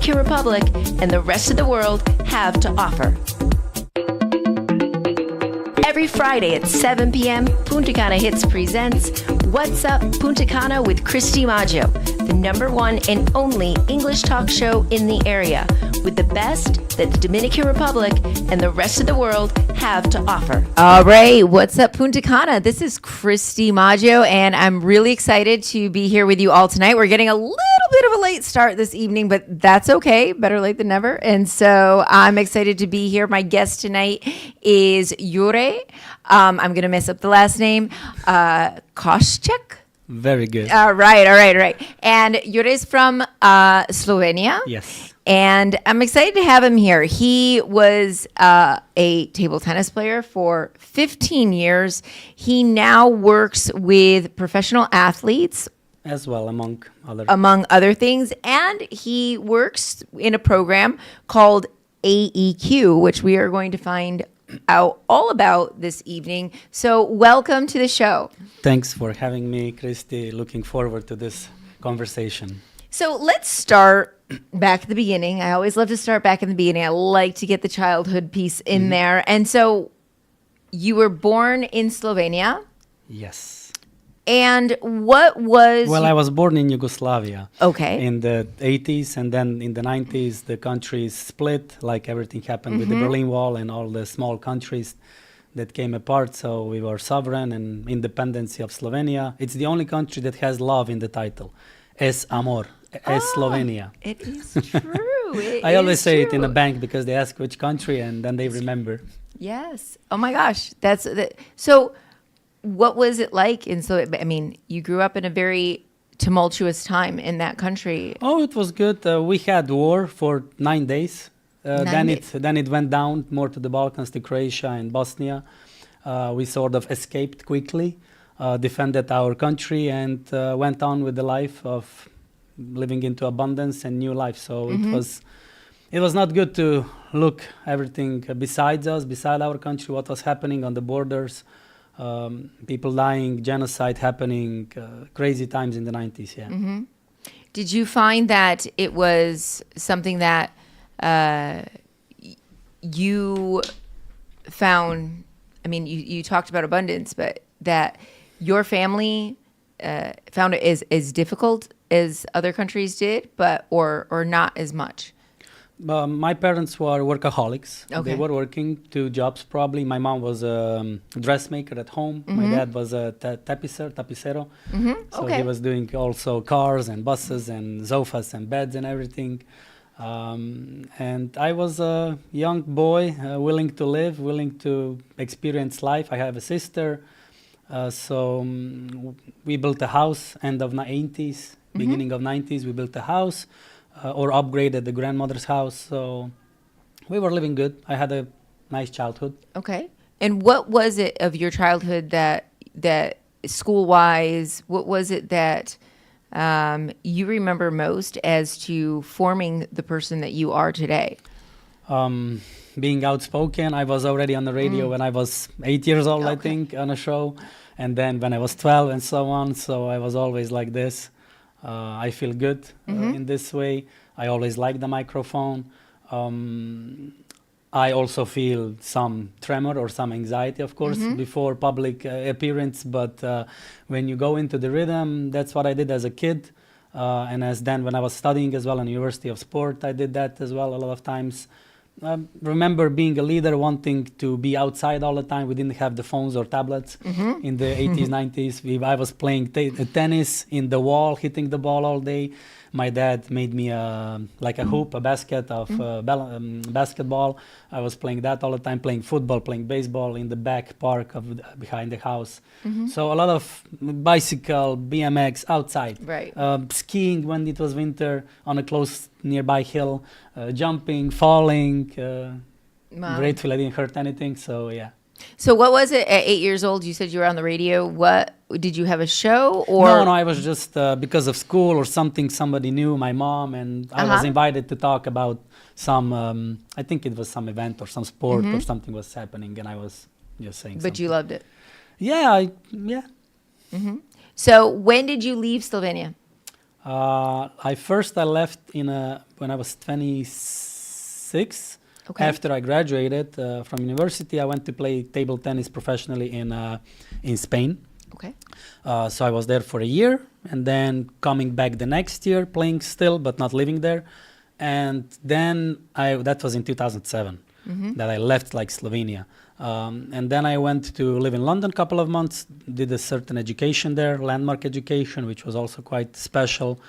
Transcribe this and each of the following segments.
Dominican Republic and the rest of the world have to offer. Every Friday at 7 p.m., Punta Cana Hits presents What's Up Punta Cana with Christy Maggio, the #1 and only English talk show in the area, with the best that the Dominican Republic and the rest of the world have to offer. All right, what's up, Punta Cana? This is Christy Maggio, and I'm really excited to be here with you all tonight. We're getting a little bit of a late start this evening, but that's okay. Better late than never. And so I'm excited to be here. My guest tonight is Jure. I'm going to mess up the last name. Koschek? Very good. All right. And Jure is from Slovenia. Yes. And I'm excited to have him here. He was a table tennis player for 15 years. He now works with professional athletes, As well, among other things. And he works in a program called AEQ, which we are going to find out all about this evening. So welcome to the show. Thanks for having me, Christy. Looking forward to this conversation. So let's start back at the beginning. I always love to start back in the beginning. I like to get the childhood piece in there. And so you were born in Slovenia. Yes. And what was... Well, I was born in Yugoslavia. Okay. In the 80s, and then in the 90s, the country split, like everything happened with the Berlin Wall and all the small countries that came apart. So we were sovereign and independency of Slovenia. It's the only country that has love in the title. Es amor. Es Slovenia. It is true. I always say it in a bank because they ask which country and then they remember. Yes. Oh my gosh. So what was it like? You grew up in a very tumultuous time in that country. Oh, it was good. We had war for 9 days. Then it went down more to the Balkans, to Croatia and Bosnia. We sort of escaped quickly, defended our country, and went on with the life of living into abundance and new life. So it was not good to look everything beside our country, what was happening on the borders. People dying, genocide happening, crazy times in the 90s, yeah. Mm-hmm. Did you find that it was something that you found, you talked about abundance, but that your family found it as difficult as other countries did, or not as much? My parents were workaholics. Okay. They were working 2 jobs probably. My mom was a dressmaker at home. My dad was a tapicero. So he was doing also cars and buses and sofas and beds and everything. And I was a young boy, willing to live, willing to experience life. I have a sister. So we built a house end of 80s, beginning of 90s. We built a house. Or upgraded the grandmother's house. So we were living good. I had a nice childhood. Okay. And what was it of your childhood that school-wise, what was it that you remember most as to forming the person that you are today? Being outspoken. I was already on the radio when I was 8 years old, I think, on a show. And then when I was 12 and so on. So I was always like this. I feel good in this way. I always like the microphone. I also feel some tremor or some anxiety, of course, before public appearance. But when you go into the rhythm, that's what I did as a kid. And when I was studying as well in University of Sport, I did that as well a lot of times. Remember being a leader, wanting to be outside all the time. We didn't have the phones or tablets in the 80s, 90s. I was playing tennis in the wall, hitting the ball all day. My dad made me a hoop, a basket of basketball. I was playing that all the time, playing football, playing baseball in the back park behind the house. So a lot of bicycle, BMX outside. Right. Skiing when it was winter on a close nearby hill, jumping, falling. Grateful I didn't hurt anything, so yeah. So what was it at 8 years old? You said you were on the radio. What did you have a show or? No, I was just because of school or something. Somebody knew my mom, and I was invited to talk about some. I think it was some event or some sport or something was happening, and I was just saying. But you loved it. Yeah, yeah. So when did you leave Slovenia? I left when I was 26. Okay. After I graduated from university, I went to play table tennis professionally in Spain. Okay. So I was there for a year, and then coming back the next year, playing still, but not living there. And then that was in 2007 that I left like Slovenia. And then I went to live in London a couple of months, did a certain education there, landmark education, which was also quite special.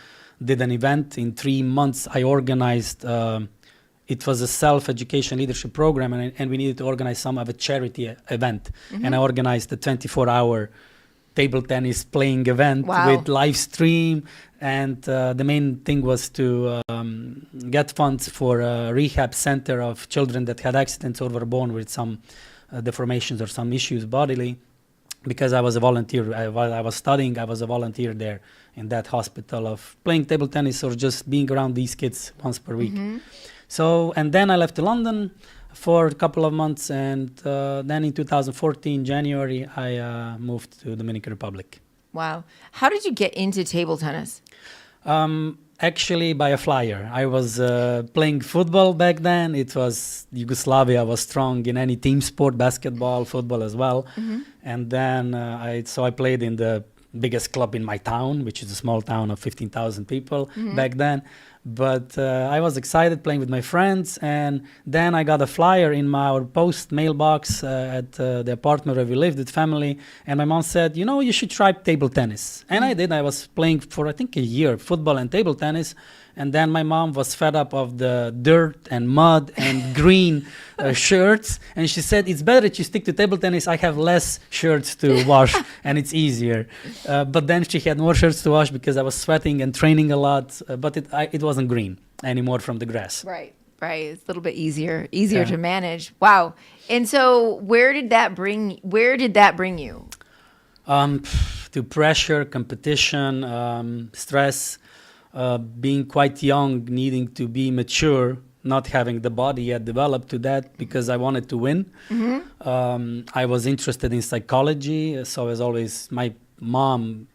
Did an event in 3 months. I organized, it was a self-education leadership program, and we needed to organize some of a charity event. And I organized a 24-hour table tennis playing event with live stream. And the main thing was to get funds for a rehab center of children that had accidents or were born with some deformations or some issues bodily. Because I was a volunteer, while I was studying, I was a volunteer there in that hospital of playing table tennis or just being around these kids once per week. So, and then I left to London for a couple of months, and then in 2014, January, I moved to Dominican Republic. Wow. How did you get into table tennis? Actually, by a flyer. I was playing football back then. It was Yugoslavia was strong in any team sport, basketball, football as well. And then I played in the biggest club in my town, which is a small town of 15,000 people back then. But I was excited playing with my friends, and then I got a flyer in our post mailbox at the apartment where we lived with family, and my mom said, you should try table tennis. And I did. I was playing for, I think, a year, football and table tennis, and then my mom was fed up of the dirt and mud and green shirts, and she said, it's better that you stick to table tennis. I have less shirts to wash, and it's easier. But then she had more shirts to wash because I was sweating and training a lot, but it wasn't green anymore from the grass. Right. It's a little bit easier to manage. Wow. And so where did that bring you? To pressure, competition, stress, being quite young, needing to be mature, not having the body yet developed to that because I wanted to win. I was interested in psychology, so as always, my mom,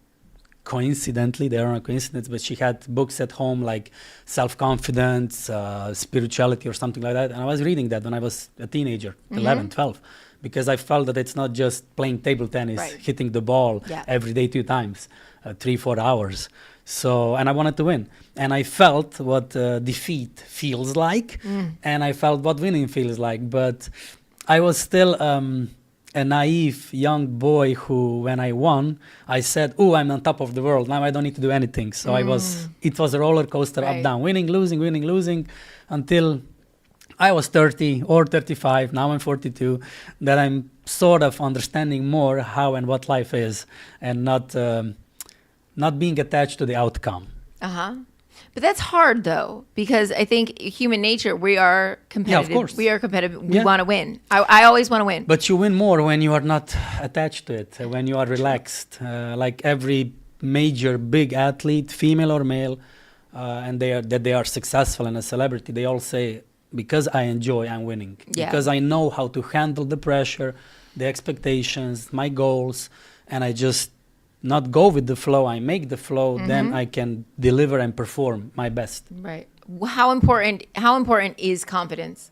coincidentally, they are not coincidence, but she had books at home like self-confidence, spirituality or something like that. And I was reading that when I was a teenager, 11, 12, because I felt that it's not just playing table tennis, hitting the ball every day 2 times, 3-4 hours. So, and I wanted to win. And I felt what defeat feels like, and I felt what winning feels like. But I was still a naive young boy who, when I won, I said, I'm on top of the world. Now I don't need to do anything. So it was a roller coaster, up, down, winning, losing, until I was 30 or 35, now I'm 42, that I'm sort of understanding more how and what life is, and not being attached to the outcome. But that's hard, though, because I think human nature, we are competitive. Yeah, of course. We are competitive. We want to win. I always want to win. But you win more when you are not attached to it, when you are relaxed. Like every major big athlete, female or male, and they are successful and a celebrity, they all say, because I enjoy, I'm winning. Because I know how to handle the pressure, the expectations, my goals, and I just not go with the flow. I make the flow, then I can deliver and perform my best. Right. How important is confidence?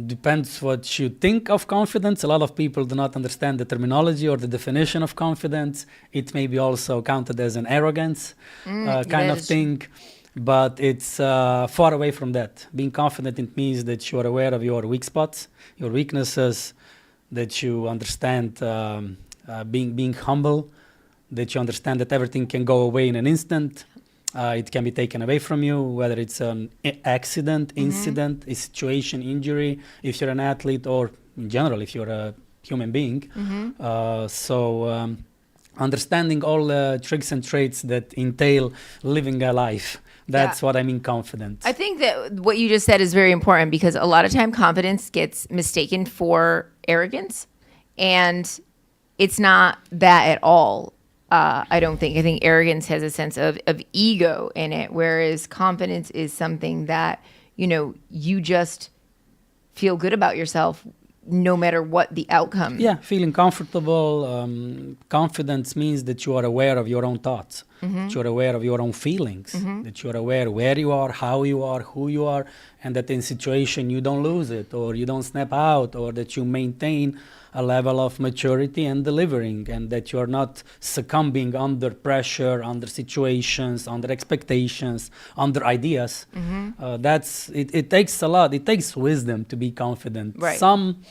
Depends what you think of confidence. A lot of people do not understand the terminology or the definition of confidence. It may be also counted as an arrogance kind of thing, but it's far away from that. Being confident, it means that you are aware of your weak spots, your weaknesses, that you understand being humble, that you understand that everything can go away in an instant. It can be taken away from you, whether it's an accident, incident, a situation, injury, if you're an athlete, or in general, if you're a human being. So understanding all the tricks and traits that entail living a life. That's what I mean confident. I think that what you just said is very important, because a lot of time confidence gets mistaken for arrogance, and it's not that at all. I don't think. I think arrogance has a sense of ego in it, whereas confidence is something that, you just feel good about yourself no matter what the outcome. Yeah, feeling comfortable. Confidence means that you are aware of your own thoughts. that you're aware of your own feelings, that you're aware where you are, how you are, who you are, and that in situation you don't lose it or you don't snap out, or that you maintain a level of maturity and delivering, and that you're not succumbing under pressure, under situations, under expectations, under ideas. It takes a lot. It takes wisdom to be confident. Right. Some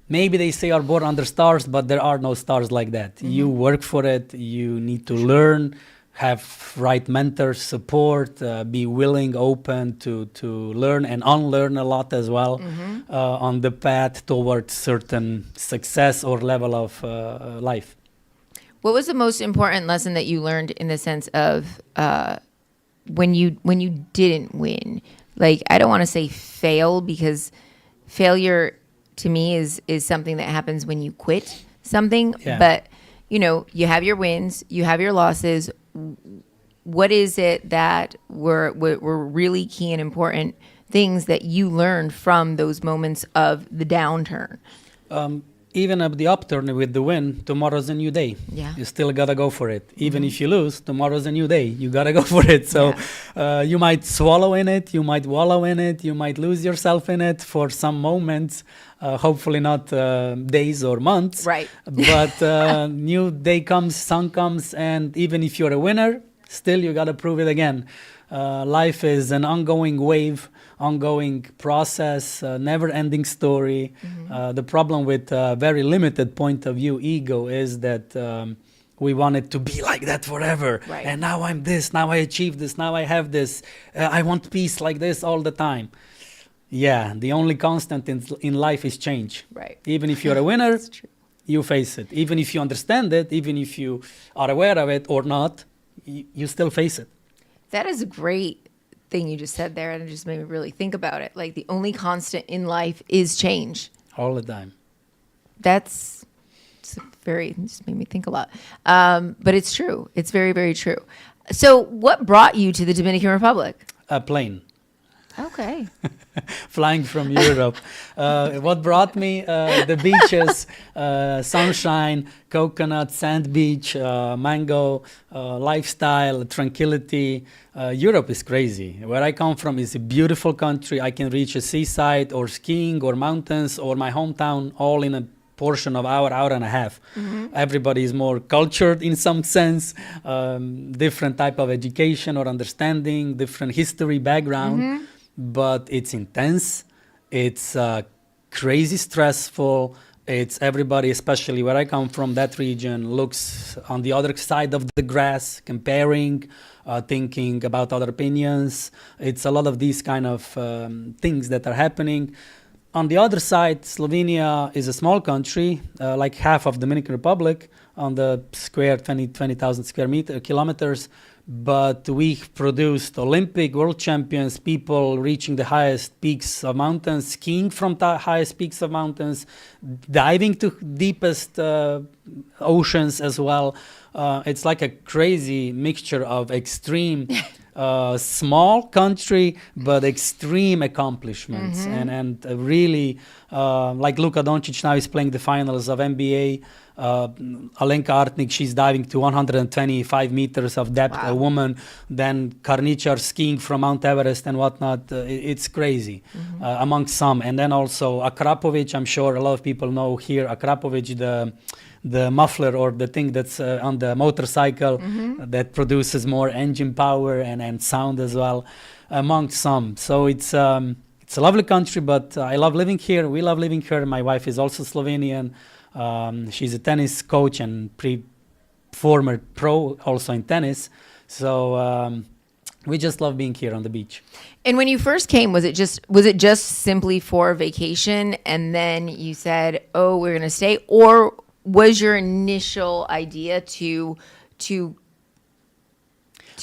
maybe they say are born under stars, but there are no stars like that. You work for it. You need to learn, have right mentors, support, be willing, open to learn and unlearn a lot as well on the path towards certain success or level of life. What was the most important lesson that you learned in the sense of when you didn't win? Like, I don't want to say fail, because failure to me is something that happens when you quit something. Yeah. But, you know, you have your wins, you have your losses. What is it that were really key and important things that you learned from those moments of the downturn? Even at the upturn with the win, tomorrow's a new day. Yeah. You still gotta go for it. Even if you lose, tomorrow's a new day. You gotta go for it. So you might swallow in it, you might wallow in it, you might lose yourself in it for some moments. Hopefully not days or months. Right. But new day comes, sun comes, and even if you're a winner, still you gotta prove it again. Life is an ongoing wave, ongoing process, never-ending story. The problem with very limited point of view ego is that we want it to be like that forever. Right. And now I'm this, now I achieve this, now I have this. I want peace like this all the time. Yeah, the only constant in life is change. Right. Even if you're a winner, That's true. you face it. Even if you understand it, even if you are aware of it or not, you still face it. That is a great thing you just said there, and it just made me really think about it. Like, the only constant in life is change. All the time. It's just made me think a lot. But it's true. It's very, very true. So what brought you to the Dominican Republic? A plane. Okay. Flying from Europe. What brought me? The beaches, sunshine, coconut, sand beach, mango, lifestyle, tranquility. Europe is crazy. Where I come from is a beautiful country. I can reach a seaside or skiing or mountains or my hometown all in a portion of hour and a half. Everybody is more cultured in some sense, different type of education or understanding, different history background. But it's intense, it's crazy stressful, it's everybody, especially where I come from, that region, looks on the other side of the grass, comparing, thinking about other opinions. It's a lot of these kind of things that are happening. On the other side, Slovenia is a small country, like half of Dominican Republic, on the square 20,000 square kilometers. But we produced Olympic world champions, people reaching the highest peaks of mountains, skiing from the highest peaks of mountains, diving to deepest oceans as well. It's like a crazy mixture of extreme, small country, but extreme accomplishments. And really, like Luka Doncic now is playing the finals of NBA. Alenka Artnik, she's diving to 125 meters of depth, a woman. Then Karničar skiing from Mount Everest and whatnot. It's crazy among some. And then also Akrapovic, I'm sure a lot of people know here, Akrapovic, the muffler or the thing that's on the motorcycle that produces more engine power and sound as well, among some. So it's a lovely country, but I love living here. We love living here. My wife is also Slovenian. She's a tennis coach and former pro also in tennis. So we just love being here on the beach. And when you first came, was it just simply for vacation, and then you said, "Oh, we're going to stay," or was your initial idea to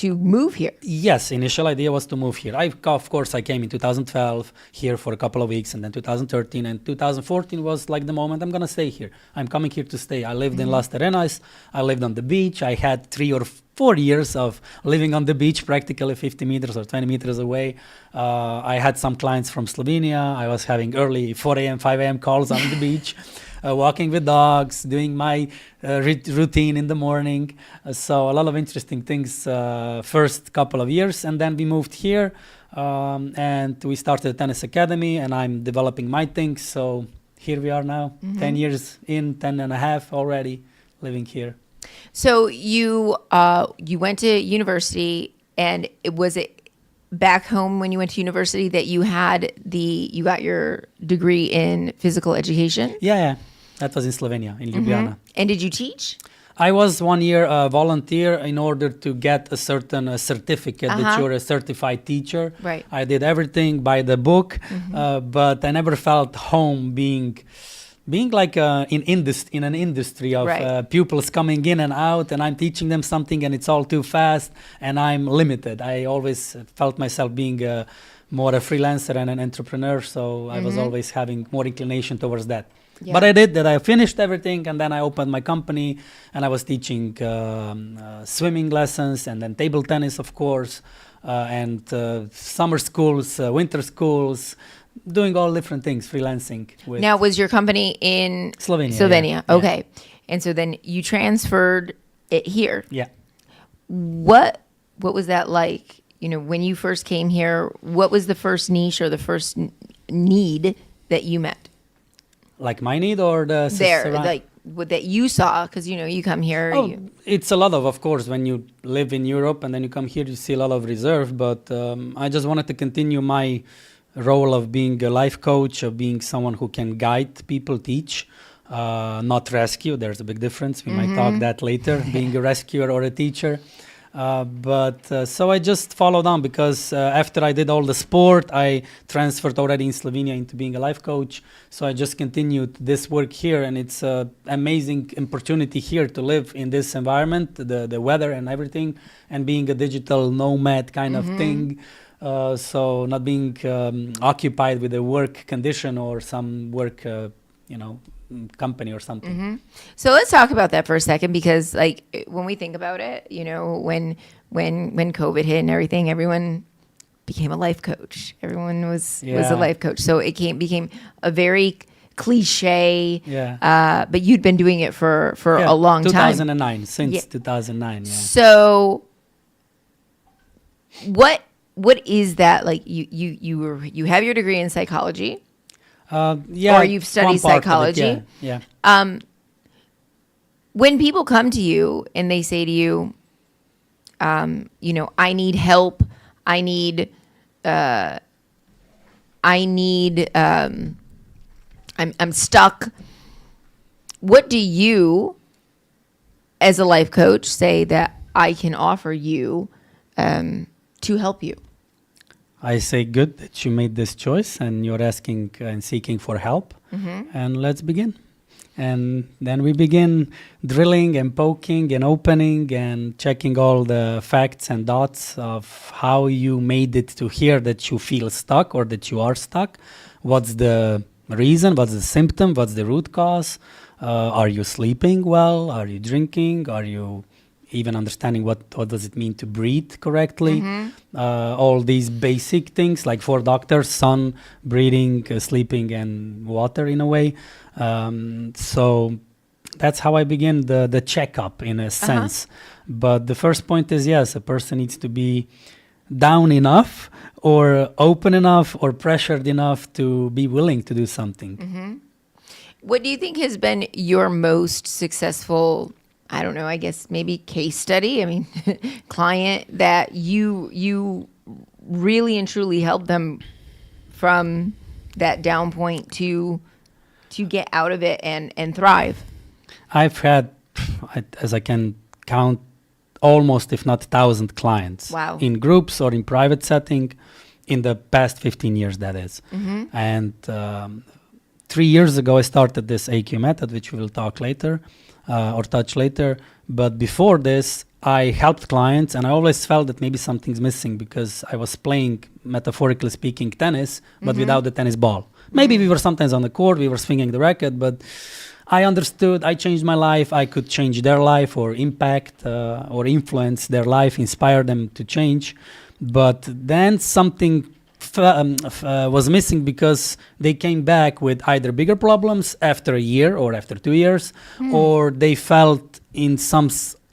move here? Yes, initial idea was to move here. Of course, I came in 2012 here for a couple of weeks, and then 2013 and 2014 was like the moment I'm going to stay here. I'm coming here to stay. I lived in Las Terrenas. I lived on the beach. I had 3 or 4 years of living on the beach, practically 50 meters or 20 meters away. I had some clients from Slovenia. I was having early 4 a.m., 5 a.m. calls on the beach. walking with dogs, doing my routine in the morning. So a lot of interesting things first couple of years. And then we moved here and we started a tennis academy, and I'm developing my things. So here we are now, 10 years in, 10 and a half already living here. So you went to university, and was it back home when you went to university that you got your degree in physical education? Yeah. That was in Slovenia, in Ljubljana. And did you teach? I was 1 year a volunteer in order to get a certain certificate that you're a certified teacher. Right. I did everything by the book, but I never felt home being like in an industry of pupils coming in and out, and I'm teaching them something and it's all too fast and I'm limited. I always felt myself being more a freelancer and an entrepreneur, so I was always having more inclination towards that. Yeah. But I did that. I finished everything, and then I opened my company, and I was teaching swimming lessons, and then table tennis, of course, and summer schools, winter schools, doing all different things, freelancing. Now, was your company in Slovenia? Yeah. Okay. Yeah. And so then you transferred it here. Yeah. What was that like? You know, when you first came here, what was the first niche or the first need that you met? Like my need or the that you saw, because you come here. It's a lot of course, when you live in Europe and then you come here, you see a lot of reserve. But I just wanted to continue my role of being a life coach, of being someone who can guide people, teach, not rescue. There's a big difference. We might talk that later, being a rescuer or a teacher. So I just followed on because after I did all the sport, I transferred already in Slovenia into being a life coach. So I just continued this work here, and it's an amazing opportunity here to live in this environment, the weather and everything, and being a digital nomad kind of thing. So not being occupied with a work condition or some work, company or something. So let's talk about that for a second, because like when we think about it, when COVID hit and everything, everyone became a life coach. Everyone was a life coach. So it became a very cliche. Yeah. But you'd been doing it for a long 2009, time. Since 2009. Yeah. So what is that like? You have your degree in psychology. Or you've studied psychology. Yeah. When people come to you and they say to you, I need help. I'm stuck. What do you, as a life coach, say that I can offer you to help you? I say good that you made this choice and you're asking and seeking for help. And let's begin. And then we begin drilling and poking and opening and checking all the facts and dots of how you made it to here that you feel stuck or that you are stuck. What's the reason? What's the symptom? What's the root cause? Are you sleeping well? Are you drinking? Are you even understanding what does it mean to breathe correctly? All these basic things, like for doctors, sun, breathing, sleeping, and water in a way. So that's how I begin the checkup in a sense. But the first point is, yes, a person needs to be down enough or open enough or pressured enough to be willing to do something. What do you think has been your most successful, I don't know, I guess maybe case study? I mean, client that you really and truly helped them from that down point to get out of it and thrive? I've had, as I can count, almost, if not 1,000 clients. Wow. In groups or in private setting in the past 15 years, that is. And 3 years ago, I started this AQ method, which we will talk later. Or touch later. But before this, I helped clients, and I always felt that maybe something's missing because I was playing, metaphorically speaking, tennis, but without the tennis ball. Maybe we were sometimes on the court, we were swinging the racket, but I understood, I changed my life, I could change their life or impact or influence their life, inspire them to change. But then something was missing because they came back with either bigger problems after a year or after 2 years, or they felt in some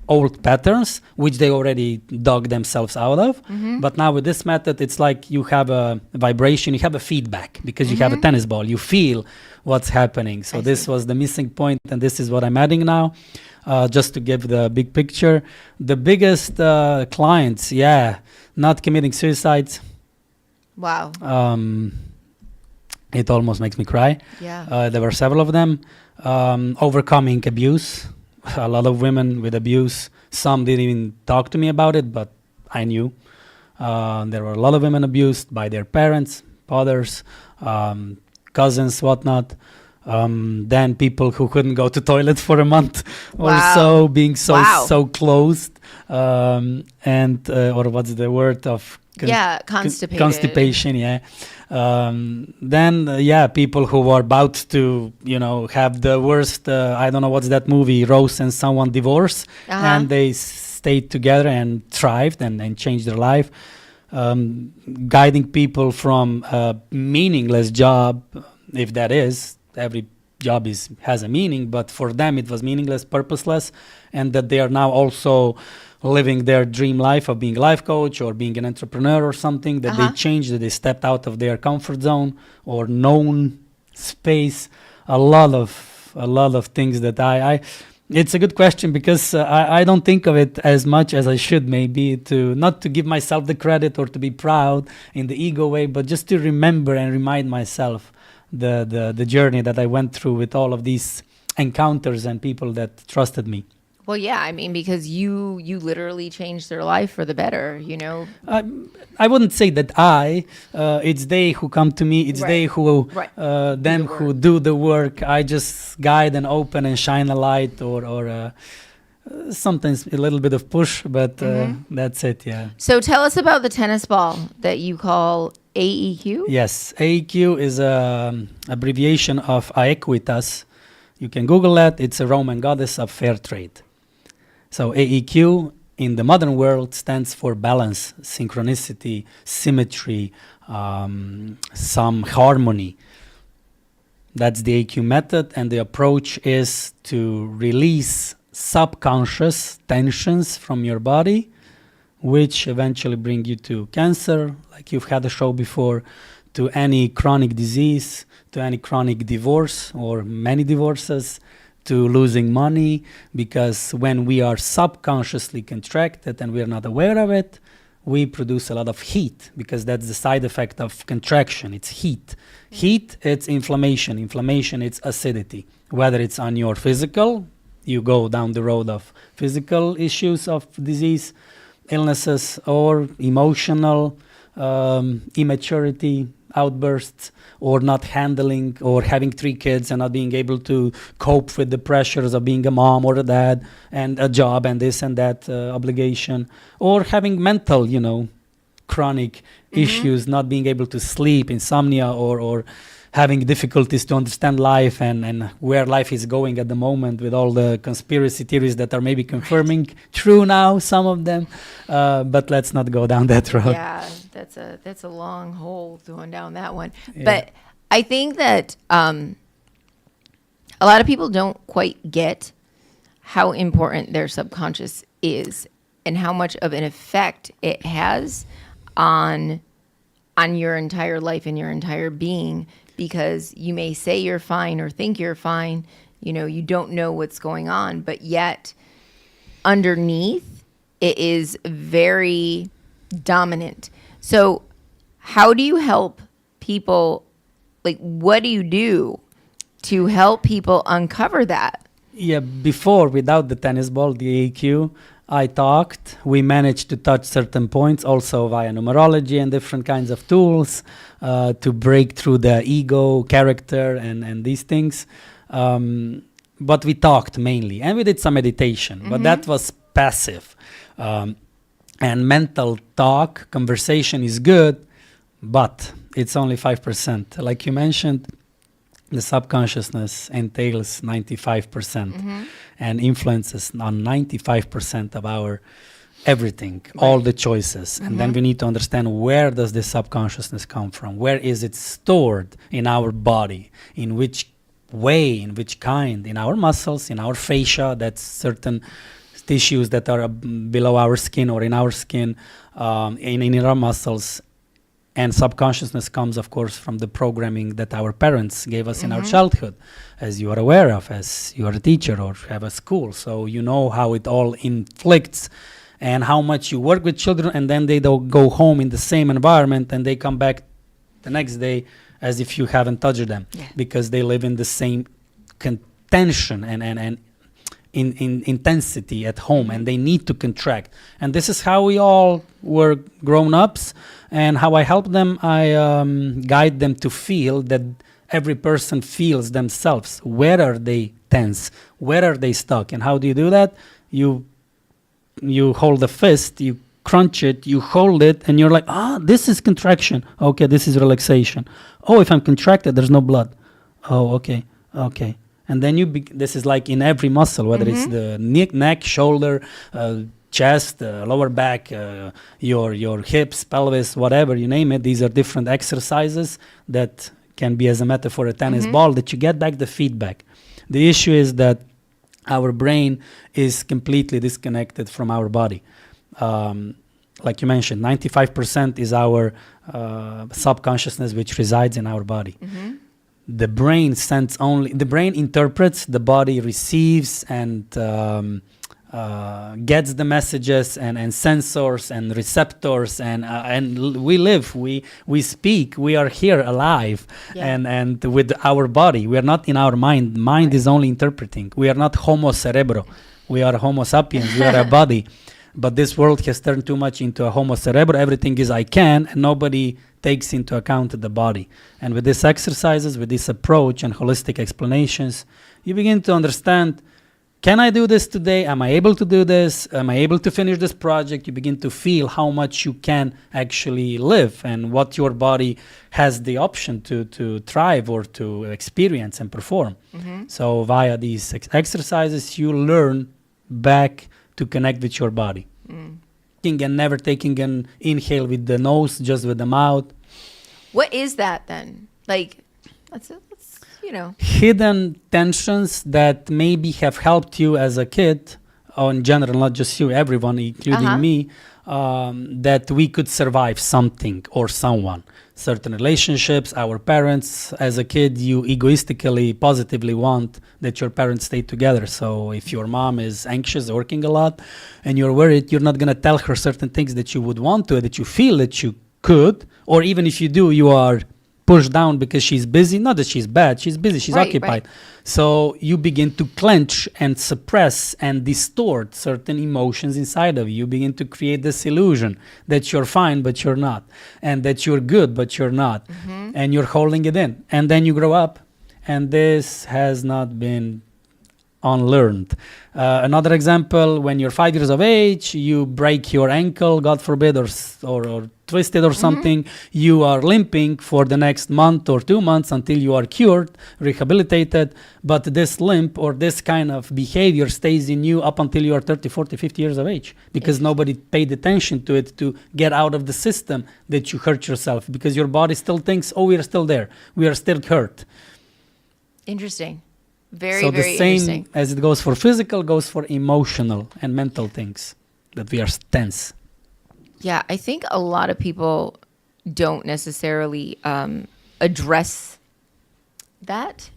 old patterns which they already dug themselves out of. But now with this method, it's like you have a vibration, you have a feedback because you have a tennis ball, you feel what's happening. So this was the missing point, and this is what I'm adding now. Just to give the big picture, the biggest clients, not committing suicides. Wow. It almost makes me cry. Yeah. There were several of them. Overcoming abuse. A lot of women with abuse. Some didn't even talk to me about it, but I knew. There were a lot of women abused by their parents, fathers, cousins, whatnot. Then people who couldn't go to toilet for a month or so, being so closed, and or what's the word of constipated. Constipation. Then people who were about to have the worst. I don't know what's that movie, Rose and someone divorce, and they stayed together and thrived and changed their life. Guiding people from a meaningless job, if that is. Every job has a meaning, but for them it was meaningless, purposeless, and that they are now also living their dream life of being a life coach or being an entrepreneur or something, that they changed, that they stepped out of their comfort zone or known space. A lot of things that I it's a good question because I don't think of it as much as I should, maybe, to not to give myself the credit or to be proud in the ego way, but just to remember and remind myself the journey that I went through with all of these encounters and people that trusted me. Well, yeah, I mean, because you literally changed their life for the better, I wouldn't say that it's they who come to me, it's they who, them who do the work. I just guide and open and shine a light or sometimes a little bit of push, but that's it, So tell us about the tennis ball that you call AEQ? Yes, AEQ is an abbreviation of Aequitas. You can Google that. It's a Roman goddess of fair trade. So AEQ in the modern world stands for balance, synchronicity, symmetry, some harmony. That's the AEQ method, and the approach is to release subconscious tensions from your body, which eventually bring you to cancer, like you've had a show before, to any chronic disease, to any chronic divorce or many divorces, to losing money, because when we are subconsciously contracted and we are not aware of it, we produce a lot of heat, because that's the side effect of contraction. It's heat. Heat, it's inflammation. Inflammation, it's acidity. Whether it's on your physical, you go down the road of physical issues of disease, illnesses, or emotional immaturity, outbursts, or not handling, or having 3 kids and not being able to cope with the pressures of being a mom or a dad and a job and this and that obligation, or having mental, chronic issues, not being able to sleep, insomnia, or having difficulties to understand life and where life is going at the moment, with all the conspiracy theories that are maybe confirming true now, some of them. But let's not go down that road. Yeah, that's a long hole going down that one. Yeah. But I think that a lot of people don't quite get how important their subconscious is and how much of an effect it has on your entire life and your entire being. Because you may say you're fine or think you're fine, you don't know what's going on, but yet underneath it is very dominant. So how do you help people? Like, what do you do to help people uncover that? Yeah, before, without the tennis ball, the AQ, I talked. We managed to touch certain points also via numerology and different kinds of tools to break through the ego, character, and these things. But we talked mainly, and we did some meditation, but that was passive. And mental talk, conversation is good, but it's only 5%. Like you mentioned, the subconsciousness entails 95% and influences on 95% of our everything, all the choices. And then we need to understand, where does this subconsciousness come from? Where is it stored in our body? In which way, in which kind? In our muscles, in our fascia, that's certain tissues that are below our skin or in our skin, in our muscles. And subconsciousness comes, of course, from the programming that our parents gave us in our childhood, as you are aware of, as you are a teacher or have a school. So you know how it all inflicts, and how much you work with children, and then they don't go home in the same environment, and they come back the next day as if you haven't touched them, because they live in the same tension and in intensity at home, and they need to contract. And this is how we all were grown-ups, and how I help them, I guide them to feel that every person feels themselves. Where are they tense? Where are they stuck? And how do you do that? You hold a fist, you crunch it, you hold it, and you're like, this is contraction. Okay, this is relaxation. Oh, if I'm contracted, there's no blood. Oh, okay. And then this is like in every muscle, whether it's the neck, shoulder, chest, lower back, your hips, pelvis, whatever, you name it. These are different exercises that can be as a metaphor, a tennis ball, that you get back the feedback. The issue is that our brain is completely disconnected from our body. Like you mentioned, 95% is our subconsciousness, which resides in our body. The brain interprets, the body receives and gets the messages and sensors and receptors, and we live, we speak, we are here alive, and with our body. We are not in our mind. Mind is only interpreting. We are not homo cerebro. We are homo sapiens. We are a body. But this world has turned too much into a homo cerebro. Everything is I can, and nobody takes into account the body. And with these exercises, with this approach and holistic explanations, you begin to understand, can I do this today? Am I able to do this? Am I able to finish this project? You begin to feel how much you can actually live, and what your body has the option to thrive or to experience and perform. So via these exercises, you learn back to connect with your body. And never taking an inhale with the nose, just with the mouth. What is that then? Like, let's hidden tensions that maybe have helped you as a kid, or in general, not just you, everyone, including me, that we could survive something or someone. Certain relationships, our parents. As a kid, you egoistically, positively want that your parents stay together. So if your mom is anxious, working a lot, and you're worried, you're not going to tell her certain things that you would want to, that you feel that you could, or even if you do, you are pushed down because she's busy. Not that she's bad, she's busy, she's occupied. So you begin to clench and suppress and distort certain emotions inside of you. You begin to create this illusion that you're fine, but you're not, and that you're good, but you're not, and you're holding it in. And then you grow up, and this has not been unlearned. Another example, when you're 5 years of age, you break your ankle, God forbid, or twist it or something, you are limping for the next month or 2 months until you are cured, rehabilitated, but this limp or this kind of behavior stays in you up until you are 30, 40, 50 years of age, because nobody paid attention to it to get out of the system that you hurt yourself, because your body still thinks, oh, we are still there, we are still hurt. Interesting. Very, so very the same interesting. as it goes for physical, goes for emotional and mental things, that we are tense. Yeah, I think a lot of people don't necessarily address that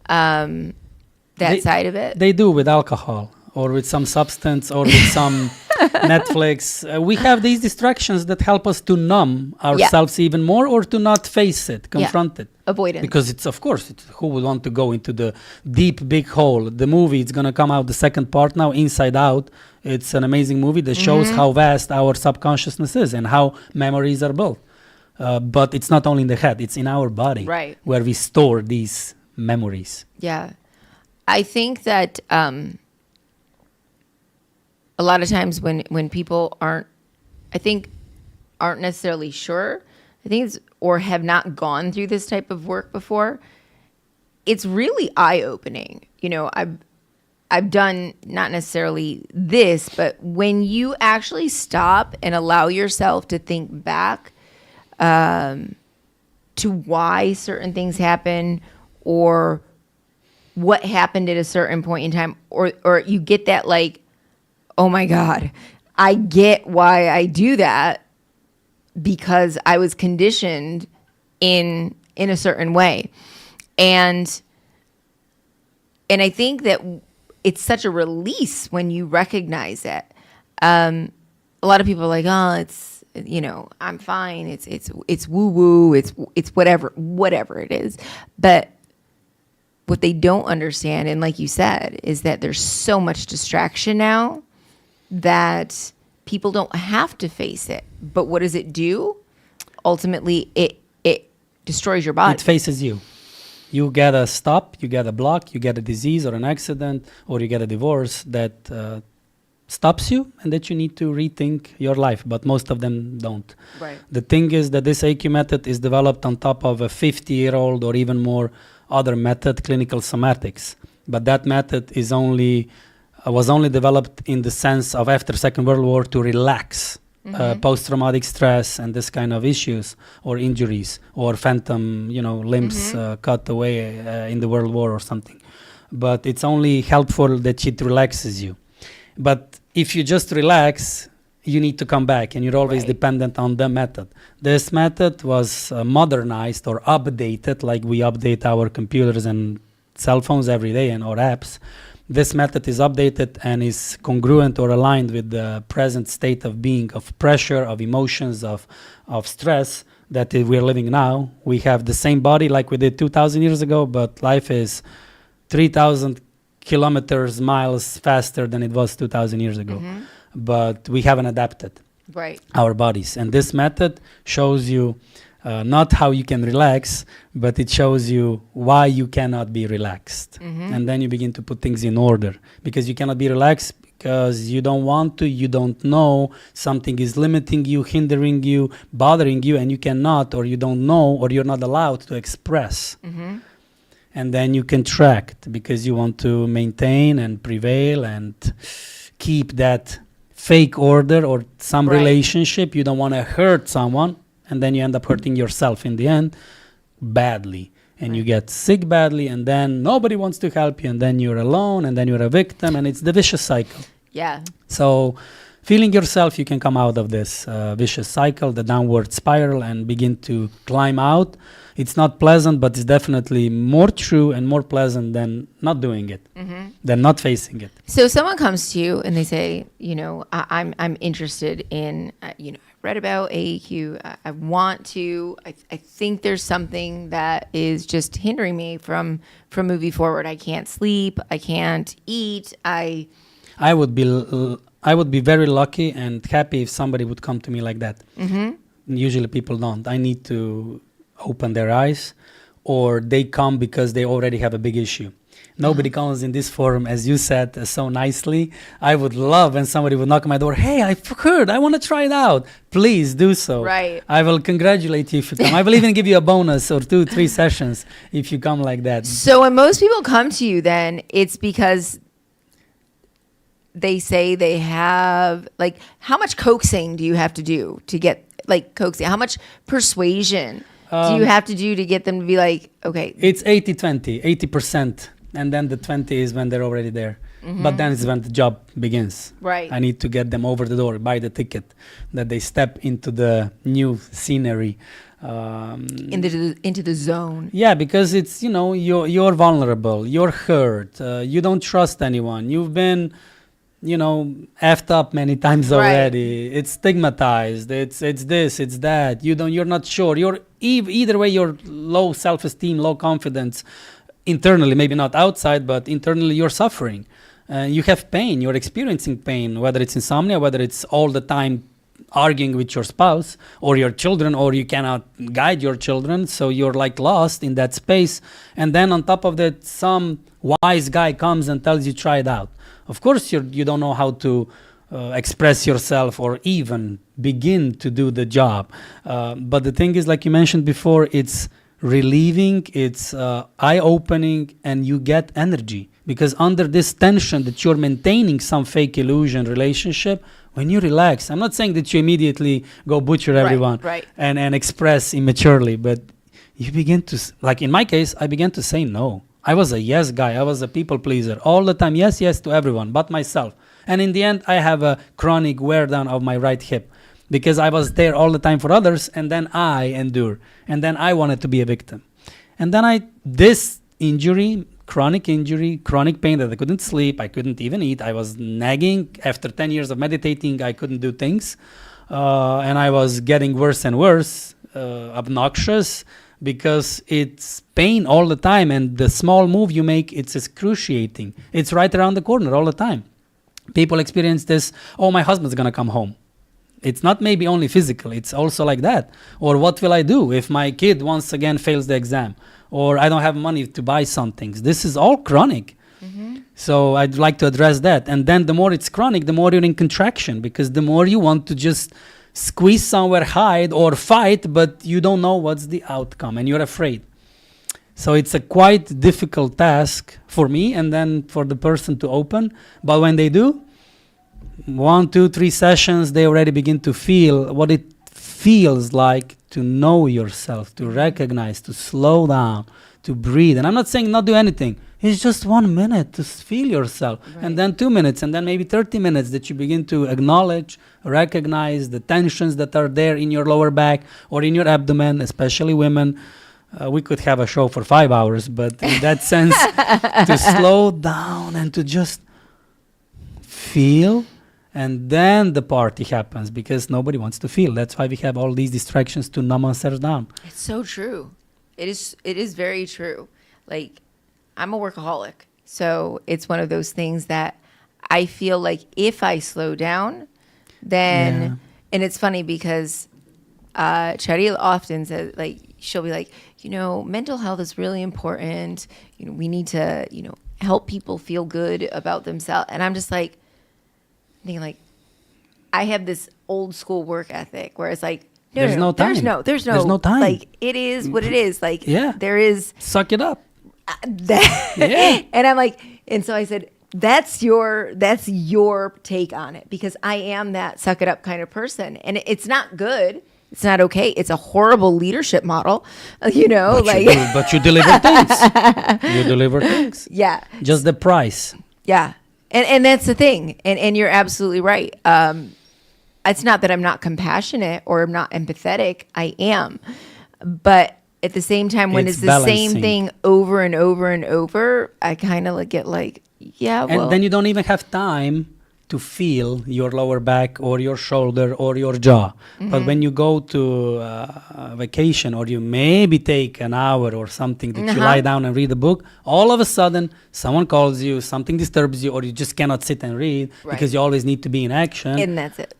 side of it. They do with alcohol, or with some substance, or with some Netflix. We have these distractions that help us to numb ourselves even more, or to not face it, confront it. Avoidance. Because who would want to go into the deep, big hole? The movie, it's going to come out, the second part now, Inside Out. It's an amazing movie that shows how vast our subconsciousness is and how memories are built. But it's not only in the head, it's in our body, where we store these memories. Yeah. I think that a lot of times when people aren't necessarily sure, I think or have not gone through this type of work before, it's really eye-opening. I've done not necessarily this, but when you actually stop and allow yourself to think back to why certain things happen or what happened at a certain point in time, or you get that like, oh my God, I get why I do that because I was conditioned in a certain way. And I think that it's such a release when you recognize it. A lot of people are like, oh, it's, you know, I'm fine. It's woo woo. It's whatever it is. But what they don't understand, and like you said, is that there's so much distraction now that people don't have to face it. But what does it do? Ultimately, it destroys your body. It faces you. You get a stop, you get a block, you get a disease or an accident, or you get a divorce that stops you and that you need to rethink your life, but most of them don't. Right. The thing is that this AQ method is developed on top of a 50-year-old or even more other method, clinical somatics. But that method is was only developed in the sense of after Second World War to relax post-traumatic stress and this kind of issues or injuries or phantom, limbs cut away in the World War or something. But it's only helpful that it relaxes you. But if you just relax, you need to come back and you're always dependent on the method. This method was modernized or updated like we update our computers and cell phones every day and our apps. This method is updated and is congruent or aligned with the present state of being, of pressure, of emotions, of stress that we're living now. We have the same body like we did 2,000 years ago, but life is 3,000 kilometers, miles faster than it was 2,000 years ago. But we haven't adapted our bodies. And this method shows you not how you can relax, but it shows you why you cannot be relaxed. And then you begin to put things in order, because you cannot be relaxed because you don't want to, you don't know, something is limiting you, hindering you, bothering you, and you cannot, or you don't know, or you're not allowed to express. And then you contract because you want to maintain and prevail and keep that fake order or some relationship. You don't want to hurt someone. And then you end up hurting yourself in the end badly. And you get sick badly, and then nobody wants to help you, and then you're alone, and then you're a victim, and it's the vicious cycle. Yeah. So feeling yourself, you can come out of this vicious cycle, the downward spiral, and begin to climb out. It's not pleasant, but it's definitely more true and more pleasant than not doing it, than not facing it. So someone comes to you and they say, I'm interested in, I read about AEQ. I want to. I think there's something that is just hindering me from moving forward. I can't sleep. I can't eat. I would be very lucky and happy if somebody would come to me like that. Usually people don't. I need to open their eyes, or they come because they already have a big issue. Nobody comes in this forum, as you said so nicely. I would love when somebody would knock on my door. Hey, I've heard, I want to try it out. Please do so. Right. I will congratulate you if you come. I will even give you a bonus or 2-3 sessions if you come like that. So when most people come to you, then it's because they say they have, like, how much coaxing do you have to do to get, like, coaxing? How much persuasion do you have to do to get them to be like, okay? It's 80-20, 80%. And then the 20 is when they're already there. But then it's when the job begins. Right. I need to get them over the door, buy the ticket, that they step into the new scenery. Into the zone. Yeah, because it's, you're vulnerable, you're hurt, you don't trust anyone. You've been, effed up many times already. It's stigmatized. It's this, it's that. You're not sure. You're either way, you're low self-esteem, low confidence. Internally, maybe not outside, but internally you're suffering. You have pain, you're experiencing pain, whether it's insomnia, whether it's all the time arguing with your spouse or your children, or you cannot guide your children, so you're like lost in that space. And then on top of that, some wise guy comes and tells you, try it out. Of course, you don't know how to express yourself or even begin to do the job. But the thing is, like you mentioned before, it's relieving, it's eye-opening, and you get energy Because under this tension that you're maintaining some fake illusion relationship, when you relax, I'm not saying that you immediately go butcher everyone right. and express immaturely, but you begin to, like in my case, I began to say no. I was a yes guy. I was a people pleaser. All the time, yes, yes to everyone, but myself. And in the end, I have a chronic wear down of my right hip because I was there all the time for others, and then I endure. And then I wanted to be a victim. And then this injury, chronic pain that I couldn't sleep, I couldn't even eat. I was nagging. After 10 years of meditating, I couldn't do things. And I was getting worse and worse, obnoxious, because it's pain all the time. And the small move you make, it's excruciating. It's right around the corner all the time. People experience this, oh, my husband's going to come home. It's not maybe only physical, it's also like that. Or what will I do if my kid once again fails the exam? Or I don't have money to buy some things. This is all chronic. Mm-hmm. So I'd like to address that. And then the more it's chronic, the more you're in contraction, because the more you want to just squeeze somewhere, hide or fight, but you don't know what's the outcome and you're afraid. So it's a quite difficult task for me and then for the person to open. But when they do, 1, 2, 3 sessions, they already begin to feel what it feels like to know yourself, to recognize, to slow down, to breathe. And I'm not saying not do anything. It's just 1 minute to feel yourself. Right. And then 2 minutes, and then maybe 30 minutes that you begin to acknowledge, recognize the tensions that are there in your lower back or in your abdomen, especially women. We could have a show for 5 hours, but in that sense, to slow down and to just feel, and then the party happens, because nobody wants to feel. That's why we have all these distractions to numb ourselves down. It's so true. It is very true. Like, I'm a workaholic, so it's one of those things that I feel like if I slow down, then, and it's funny because Charil often says, like, she'll be like, mental health is really important. We need to, help people feel good about themselves. And I'm just like, thinking like, I have this old school work ethic where it's like, there's no time. There's no time. Like, it is what it is. Like, there is. Suck it up. And I'm like, and so I said, that's your take on it, because I am that suck it up kind of person. And it's not good. It's not okay. It's a horrible leadership model, but you deliver things. You deliver things. Yeah. Just the price. Yeah. And that's the thing. And you're absolutely right. It's not that I'm not compassionate or I'm not empathetic. I am. But at the same time, when it's the balancing. Same thing over and over and over, I kind of get like, And then you don't even have time to feel your lower back or your shoulder or your jaw. Mm-hmm. But when you go to a vacation, or you maybe take an hour or something that you lie down and read a book, all of a sudden someone calls you, something disturbs you, or you just cannot sit and read because you always need to be in action. And that's it.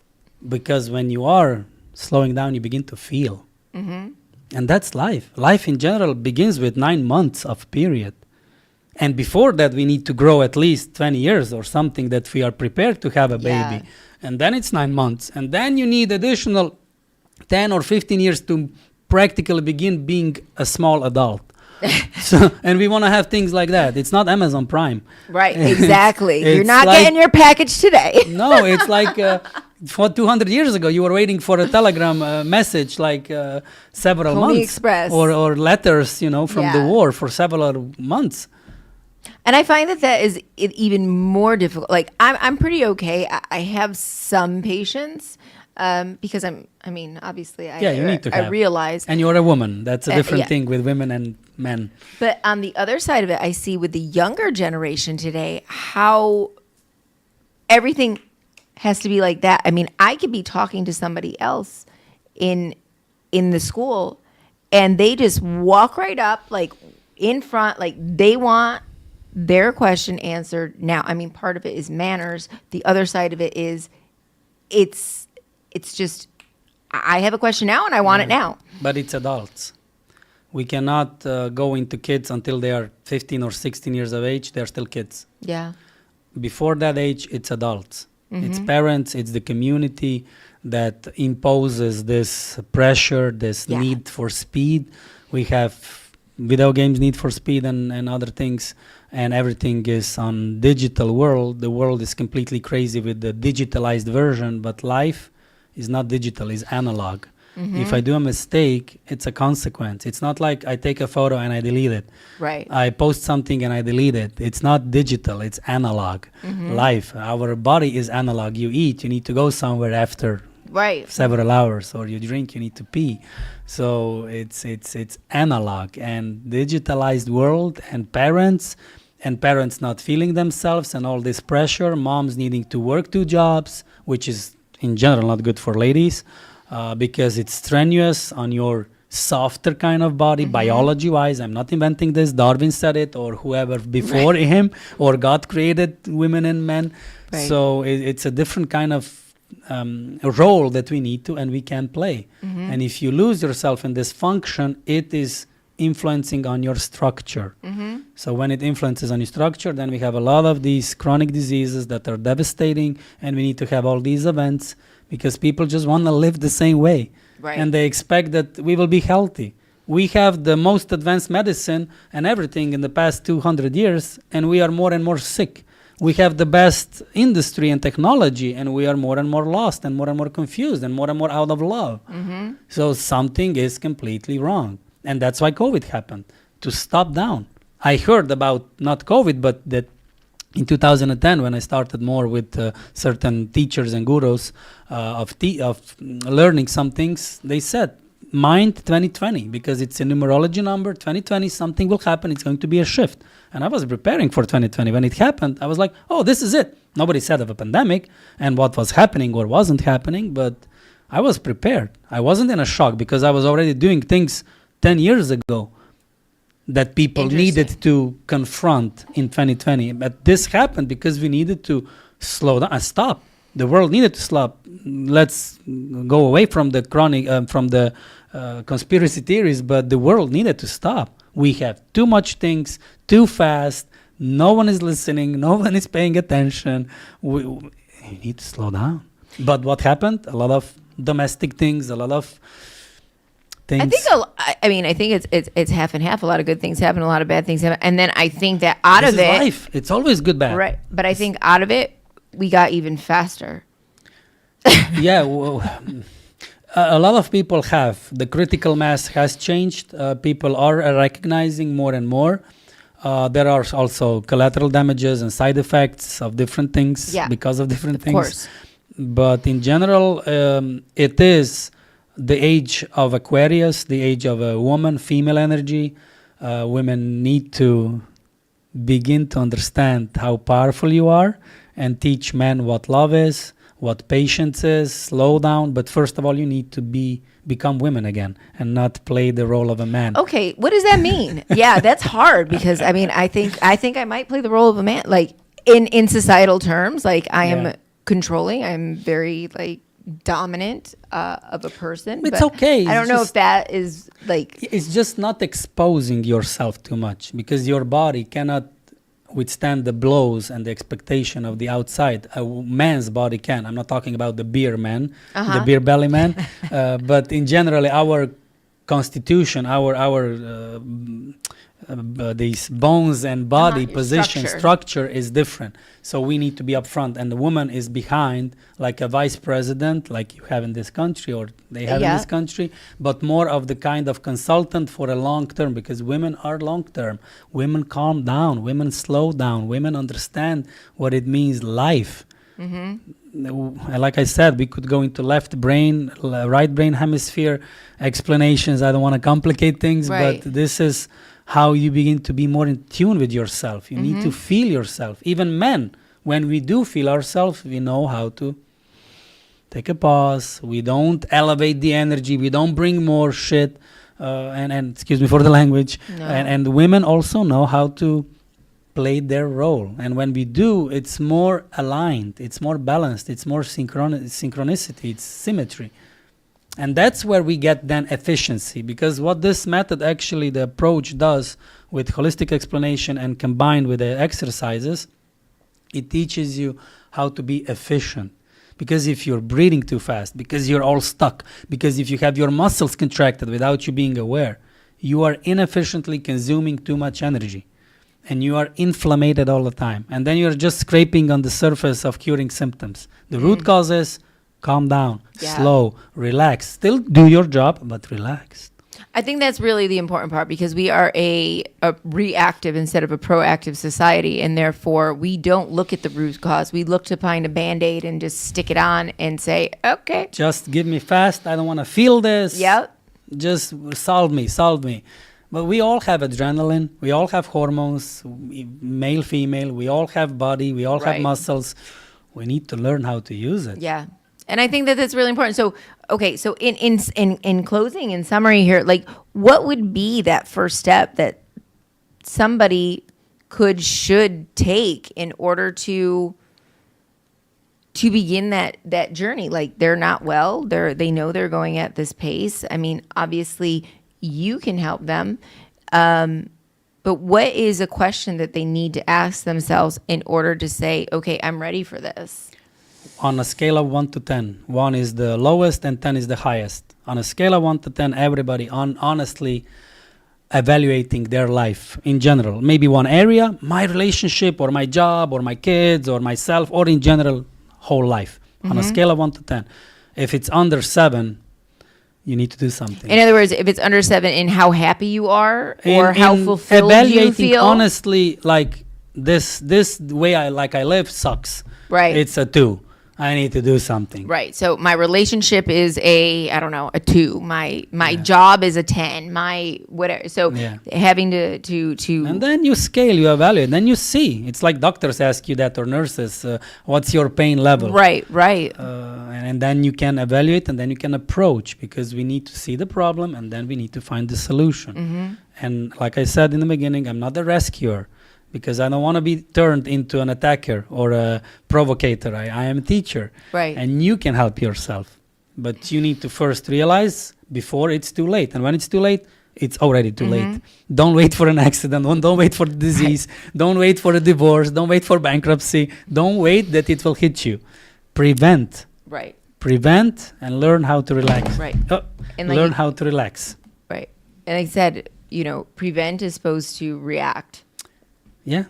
Because when you are slowing down, you begin to feel. Mm-hmm. And that's life. Life in general begins with 9 months of period. And before that, we need to grow at least 20 years or something, that we are prepared to have a baby. And then it's 9 months. And then you need additional 10 or 15 years to practically begin being a small adult. And we want to have things like that. It's not Amazon Prime. Right, exactly. You're not getting your package today. No, it's like for 200 years ago, you were waiting for a telegram message, like several Pony months. Express. Or letters, from the war for several months. And I find that is even more difficult. Like, I'm pretty okay. I have some patience because obviously you need to have. I realize. And you're a woman. That's a different thing with women and men. But on the other side of it, I see with the younger generation today how everything has to be like that. I mean, I could be talking to somebody else in the school, and they just walk right up, like in front, like they want their question answered now. I mean, part of it is manners. The other side of it is it's just, I have a question now and I want it now. But it's adults. We cannot go into kids until they are 15 or 16 years of age. They're still kids. Yeah. Before that age, it's adults. Mm-hmm. It's parents, it's the community that imposes this pressure, this need for speed. We have video games, Need for Speed, and other things, and everything is on digital world. The world is completely crazy with the digitalized version, but life is not digital, it's analog. If I do a mistake, it's a consequence. It's not like I take a photo and I delete it. Right. I post something and I delete it. It's not digital, it's analog. Life, our body is analog. You eat, you need to go somewhere after Right. several hours, or you drink, you need to pee. So it's analog, and digitalized world, and parents not feeling themselves, and all this pressure, moms needing to work 2 jobs, which is in general not good for ladies, because it's strenuous on your softer kind of body, biology wise. I'm not inventing this, Darwin said it, or whoever before him, or God created women and men. Right. So it's a different kind of a role that we need to and we can play. And if you lose yourself in this function, it is influencing on your structure. So when it influences on your structure, then we have a lot of these chronic diseases that are devastating, and we need to have all these events because people just want to live the same way. Right. And they expect that we will be healthy. We have the most advanced medicine and everything in the past 200 years, and we are more and more sick. We have the best industry and technology, and we are more and more lost and more confused and more out of love. So something is completely wrong. And that's why COVID happened, to stop down. I heard about not COVID, but that in 2010, when I started more with certain teachers and gurus of learning some things, they said, mind 2020, because it's a numerology number. 2020, something will happen. It's going to be a shift. And I was preparing for 2020. When it happened, I was like, oh, this is it. Nobody said of a pandemic and what was happening or wasn't happening, but I was prepared. I wasn't in a shock because I was already doing things 10 years ago that people needed to confront in 2020. But this happened because we needed to slow down and stop. The world needed to stop. Let's go away from the conspiracy theories, but the world needed to stop. We have too much things, too fast. No one is listening. No one is paying attention. We need to slow down. But what happened? A lot of domestic things, a lot of things. I think it's half and half. A lot of good things happen, a lot of bad things happen, and then I think that out of it, life. It's always good, bad. Right? But I think out of it, we got even faster. Yeah. Well, a lot of people have. The critical mass has changed. People are recognizing more and more. There are also collateral damages and side effects of different things because of different things. Of course. But in general, it is the age of Aquarius, the age of a woman, female energy. Women need to begin to understand how powerful you are and teach men what love is, what patience is, slow down. But first of all, you need to become women again and not play the role of a man. Okay, what does that mean? Yeah, that's hard because I think I might play the role of a man, like in societal terms. Like I am controlling. I'm very like dominant of a person. It's okay. I don't know if that is like. It's just not exposing yourself too much because your body cannot withstand the blows and the expectation of the outside. A man's body can. I'm not talking about the beer man, the beer belly man, but in general, our constitution, our these bones and body position structure is different. So we need to be upfront, and the woman is behind, like a vice president, like you have in this country, or they have in this country, but more of the kind of consultant for a long term, because women are long term. Women calm down, women slow down, women understand what it means life. Like I said, we could go into left brain, right brain hemisphere explanations. I don't want to complicate things, but this is how you begin to be more in tune with yourself. You need to feel yourself. Even men, when we do feel ourselves, we know how to take a pause. We don't elevate the energy. We don't bring more shit. And excuse me for the language. No. And women also know how to play their role. And when we do, it's more aligned. It's more balanced. It's more synchronicity. It's symmetry. And that's where we get then efficiency, because what this method actually, the approach does with holistic explanation and combined with the exercises, it teaches you how to be efficient. Because if you're breathing too fast, because you're all stuck, because if you have your muscles contracted without you being aware, you are inefficiently consuming too much energy. And you are inflamed all the time. And then you're just scraping on the surface of curing symptoms. The root cause is calm down, slow, relax. Still do your job, but relax. I think that's really the important part, because we are a reactive instead of a proactive society, and therefore we don't look at the root cause. We look to find a Band-Aid and just stick it on and say, okay. Just give me fast. I don't want to feel this. Yep. Just solve me. But we all have adrenaline. We all have hormones, male, female. We all have body. We all have muscles. We need to learn how to use it. Yeah. And I think that that's really important. So, okay, so in closing, in summary here, like, what would be that first step that somebody should take in order to begin that journey? Like, they're not well, they know they're going at this pace. I mean, obviously you can help them. But what is a question that they need to ask themselves in order to say, okay, I'm ready for this? On a scale of 1 to 10, 1 is the lowest and 10 is the highest. On a scale of 1 to 10, everybody honestly evaluating their life in general. Maybe one area, my relationship or my job or my kids or myself, or in general, whole life. On a scale of 1 to 10. If it's under 7, you need to do something. In other words, if it's under 7, in how happy you are or how fulfilled you feel? Honestly, like this way I live sucks. Right. It's a 2. I need to do something. Right. So my relationship is a 2. My job is a 10. My whatever. So having to and then you scale, you evaluate, then you see. It's like doctors ask you that, or nurses, what's your pain level? Right. And then you can evaluate, and then you can approach, because we need to see the problem, and then we need to find the solution. And like I said in the beginning, I'm not a rescuer, because I don't want to be turned into an attacker or a provocator. I am a teacher. Right. And you can help yourself. But you need to first realize before it's too late. And when it's too late, it's already too late. Don't wait for an accident. Don't wait for disease. Don't wait for a divorce. Don't wait for bankruptcy. Don't wait that it will hit you. Prevent. Right. Prevent and learn how to relax. Right. And learn how to relax. Right. And like I said, prevent is supposed to react. Yeah,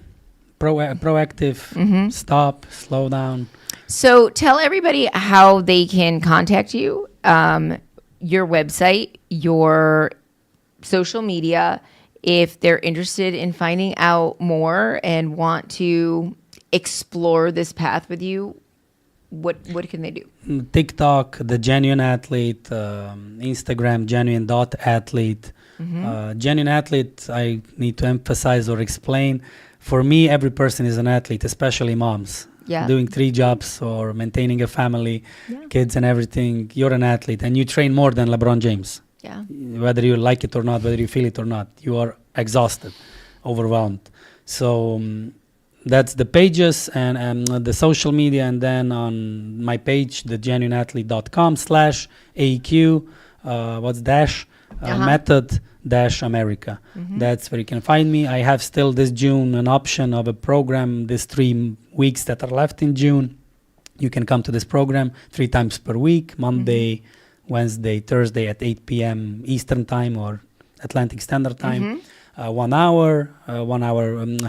proactive, stop, slow down. So tell everybody how they can contact you, your website, your social media, if they're interested in finding out more and want to explore this path with you. What can they do? TikTok, The Genuine Athlete, Instagram, genuine.athlete. Genuine athlete, I need to emphasize or explain. For me, every person is an athlete, especially moms. Yeah. Doing 3 jobs or maintaining a family, kids and everything. You're an athlete, and you train more than LeBron James. Yeah. Whether you like it or not, whether you feel it or not, you are exhausted, overwhelmed. So that's the pages and the social media, and then on my page, thegenuineathlete.com/AQ, method-America. That's where you can find me. I have still this June an option of a program, these 3 weeks that are left in June. You can come to this program 3 times per week, Monday, Wednesday, Thursday at 8 p.m. Eastern time or Atlantic Standard Time. 1 hour,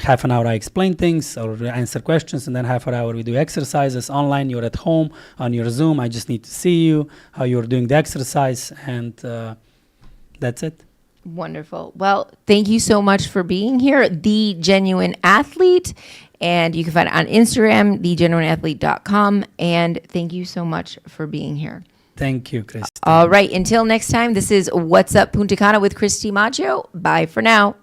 half an hour I explain things or answer questions, and then half an hour we do exercises online. You're at home on your Zoom. I just need to see you, how you're doing the exercise, and that's it. Wonderful. Well, thank you so much for being here. The Genuine Athlete, and you can find it on Instagram, thegenuineathlete.com, and thank you so much for being here. Thank you, Christy. All right. Until next time, this is What's Up Punta Cana with Christy Maggio. Bye for now.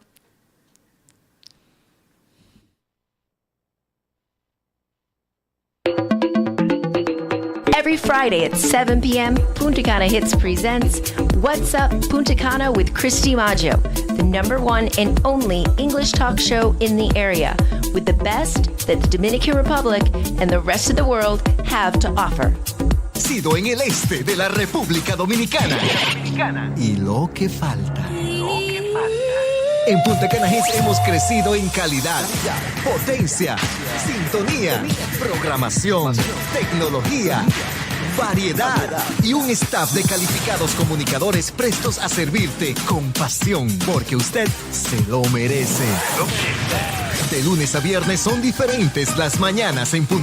Every Friday at 7 p.m., Punta Cana Hits presents What's Up Punta Cana with Christy Maggio, the #1 and only English talk show in the area, with the best that the Dominican Republic and the rest of the world have to offer. Nacido en el este de la República Dominicana. Y lo que falta. En Punta Cana Hits hemos crecido en calidad, potencia, sintonía, programación, tecnología, variedad y un staff de calificados comunicadores prestos a servirte con pasión, porque usted se lo merece. De lunes a viernes son diferentes las mañanas en Punta